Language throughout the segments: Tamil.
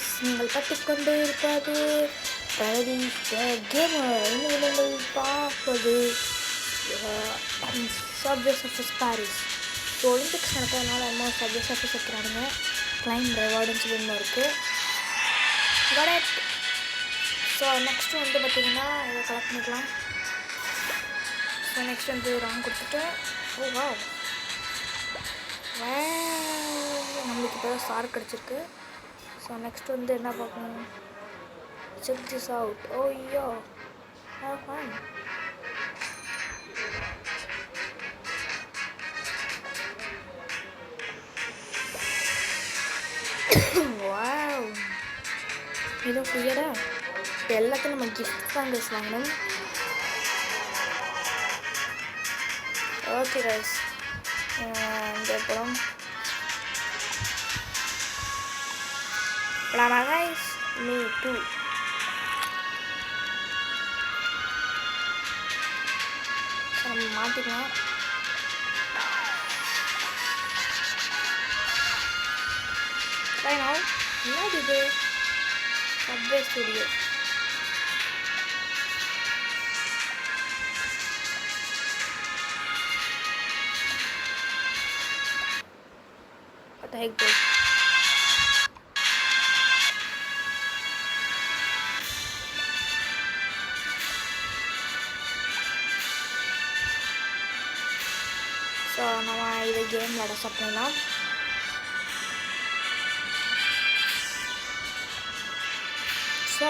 கைஸ், நீங்கள் கற்றுக்கொண்டு இருப்பது பிரதீஷ் கேமர். இன்னும் நீங்கள் பார்ப்பது subway surface Paris. So Olympics நடக்கிறதுனால இன்னும் சப்வே சர்ஃபேஸ் வைக்கிறானுங்க. கிளைம் ரெவார்டுன்னு சொல்லி இன்னும் இருக்குது. ஸோ நெக்ஸ்ட்டு வந்து பார்த்திங்கன்னா இதை கலெக்ட் பண்ணிக்கலாம். ஸோ நெக்ஸ்ட் வந்து ராங் கொடுத்துட்டு வா நம்மளுக்கு இப்போ தான் ஸ்டார் கிடச்சிருக்கு. ஸோ நெக்ஸ்ட் வந்து என்ன பார்க்கணும், check this out. Oh yo fun. Wow, இது ஃப்ரீயடா. இப்போ எல்லாத்தையும் நம்ம கிஃப்ட் தான் வாங்கணும். ஓகே கைஸ், இந்த படம் கைஸ் மீ டூ. நம்ம மாற்றிக்கலாம். என்னது இது? Subway studio. What the heck, bro? So நம்ம இது கேம் விளாட ஸ்டார்ட் பண்ணலாம். ஸோ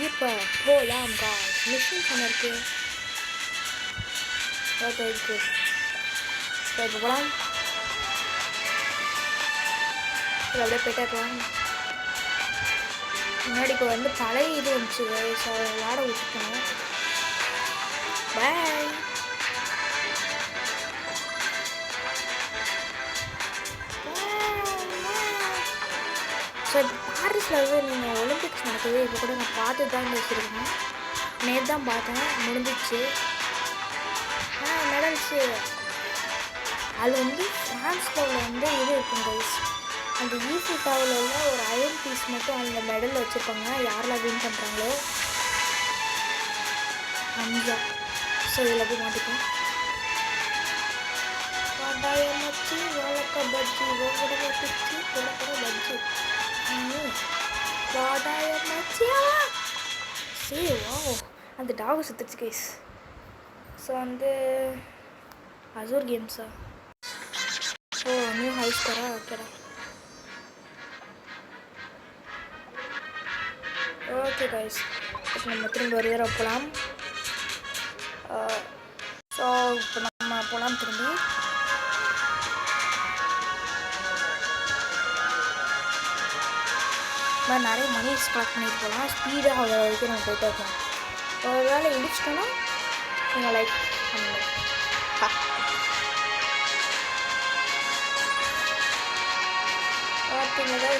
இப்போ போகலாம் காய்ஸ். மிஷின் பண்ணிருக்கு. ஓகே இருக்கு. ஸோ இப்போ போகலாம். அப்படியே போயிட்டாக்கலாம். முன்னாடி இப்போ வந்து பழைய இது வந்துச்சு. ஸோ விளாட விட்டுட்டோம். பாய். ஸோ பாரிஸில் வந்து நீங்கள் ஒலிம்பிக்ஸ் நடக்குது. இப்போ கூட நான் பார்த்து தான் வச்சுருக்கேன். நேற்று தான் பார்த்தேன், முடிஞ்சிச்சு. மெடல்ஸு அது வந்து ஃப்ரான்ஸில் வந்து இது இருக்கும் கைஸ். அந்த ஈஃபில் டவரில் ஒரு அயர்ன் பீஸ் மட்டும் அந்த மெடலில் வச்சுருப்பாங்க. யாரெல்லாம் வின் பண்ணுறாங்களோ அஞ்சா. ஸோ இதில் போய் மாட்டிப்போம். மச்சி வழக்க பஜ்ஜி ஒவ்வொரு பிச்சு குழக்கிற பஜ்ஜி வாடாய மச்சியா. சரி வா, அந்த டாக் சுற்றுச்சு கைஸ். ஸோ வந்து அசூர் கேம்ஸா? ஓ நியூ ஹை ஸ்கோரா? ஓகேடா. ஓகே கைஸ், இப்போ நம்ம திரும்ப ஒரு தடவை போகலாம். ஸோ இப்போ நம்ம போகலாம் திரும்பி. நிறைய மணி கலெக்ட் பண்ணிட்டு போகலாம். ஸ்பீடாக அவ்வளோ வரைக்கும் நம்ம போயிட்டே இருக்கோம். ஒரு வேளை இடிச்சிட்டோன்னா நீங்கள் லைக் பண்ணுங்க. பார்த்தீங்களா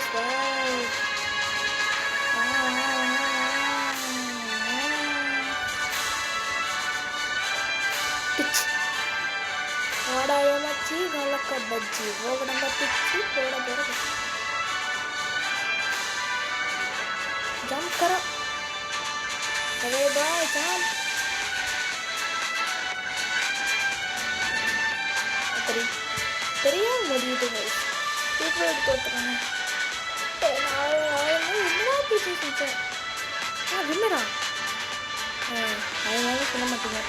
வாடாய மச்சி வழக்க பஜ்ஜி ஓகடம்ப பிச்சு போட போகிறது. जंप करो. अरे भाई जंप. தெரியாம முடியுது கைஸ். இப்போ எடுத்துறேன். நான் பிசி செஞ்சேன். வின்னரா? அதனால சொல்ல மாட்டீங்க.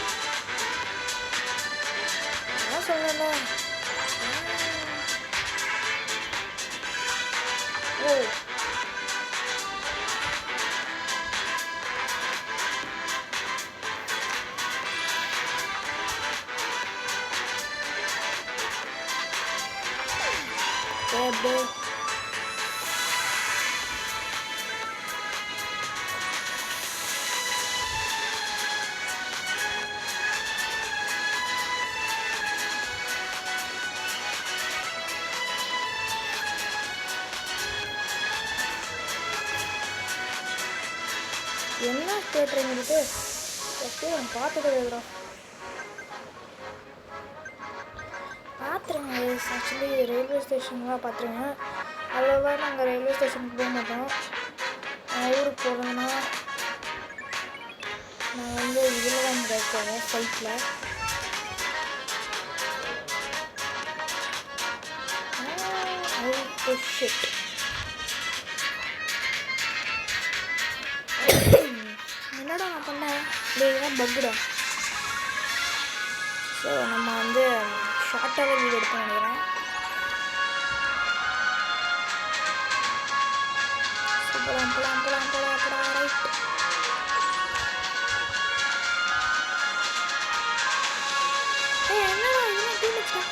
நான் சொல்லல. ஓ bro. என்ன கேட்டுறீங்கட்டு ஃபஸ்ட்டு நான் பார்த்துட்டு இருக்கிறோம். பார்த்துருங்க ஆக்சுவலி ரயில்வே ஸ்டேஷன்லாம் பார்த்துருங்க. அவ்வளோவா நாங்கள் ரயில்வே ஸ்டேஷனுக்கு போக மாட்டோம். ஊருக்கு போகிறதுன்னா நான் வந்து இதில் தான் இருக்கேன் ஃப்ளைட்டில். என்னடா நான் பண்ணேன் இதுதான் பக்குடா. ஸோ நம்ம வந்து ஷார்ட்டாகவே வீடியோ எடுக்க நினைக்கிறேன். போலாம் போலாம் போலாம் போலாம் போலாம் ரைட். என்னடா இதெல்லாம் டீமேட்ஸா?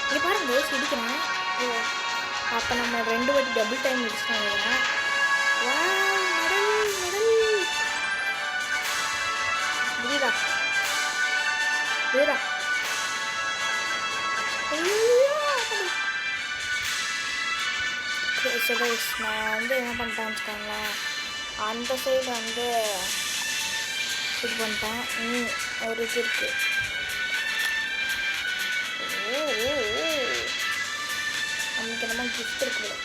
இங்கே பாருங்க சிரிக்கிறேன். அப்போ நம்ம 2 வாட்டி டபுள் டைம் முடிச்சுட்டாங்க. புரியுதா புரியுதா? நான் வந்து என்ன பண்ணிட்டேன் வச்சுக்கோங்களேன், அந்த சைடு வந்து இது பண்ணிட்டேன். ஒரு இது இருக்குது. நமக்கு என்னமோ கிஃப்ட் இருக்குது.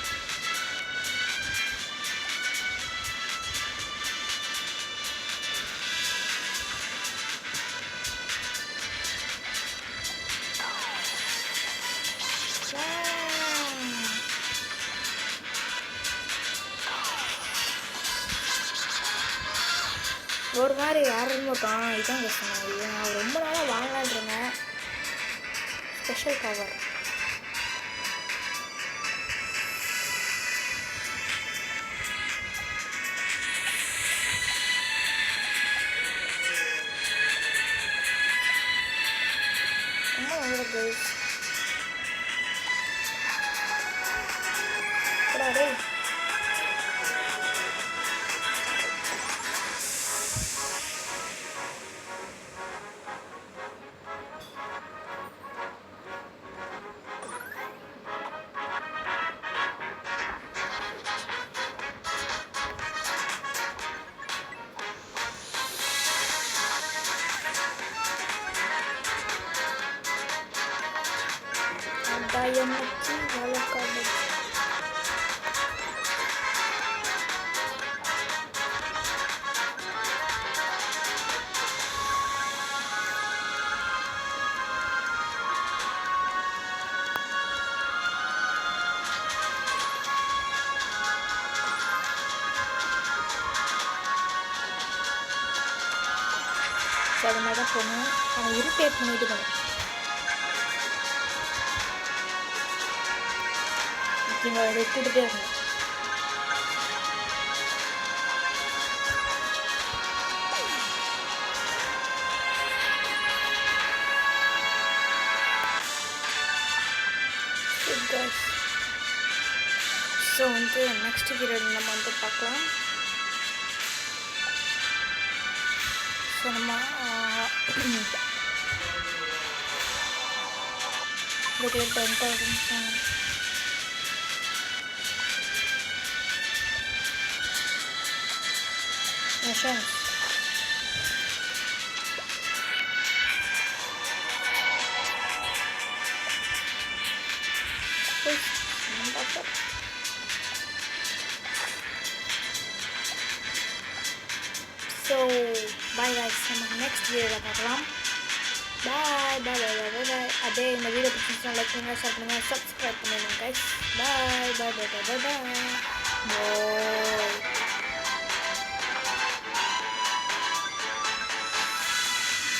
ஒரு மாதிரி வேறு இருந்துட்டான். இதுதான் கஷ்டம். இது நான் ரொம்ப நாளாக வாங்கலான்னு இருந்தேன். Special cover. ரொம்ப நல்ல கைஸ். டேய் Diamond Helicopter. ஸோ அது மாதிரி தான் போகணும். அவன் இரிட்டேட் பண்ணிட்டு போகணும். நீங்கள் அதை கூட்டிகிட்டே இருக்கணும். ஸோ வந்து நெக்ஸ்ட் பீரியட் நம்ம வந்து பார்க்கலாம். ஸோ நம்ம ஒரு 10,000 missions. So bye guys, நம்ம next video பார்க்கலாம். Bye bye bye bye bye. அதே இந்த வீடியோ பிடிச்சிருந்தா லைக் பண்ணுங்க, ஷேர் பண்ணுங்க, சப்ஸ்கிரைப் பண்ணுங்க guys. Bye bye bye bye bye bye.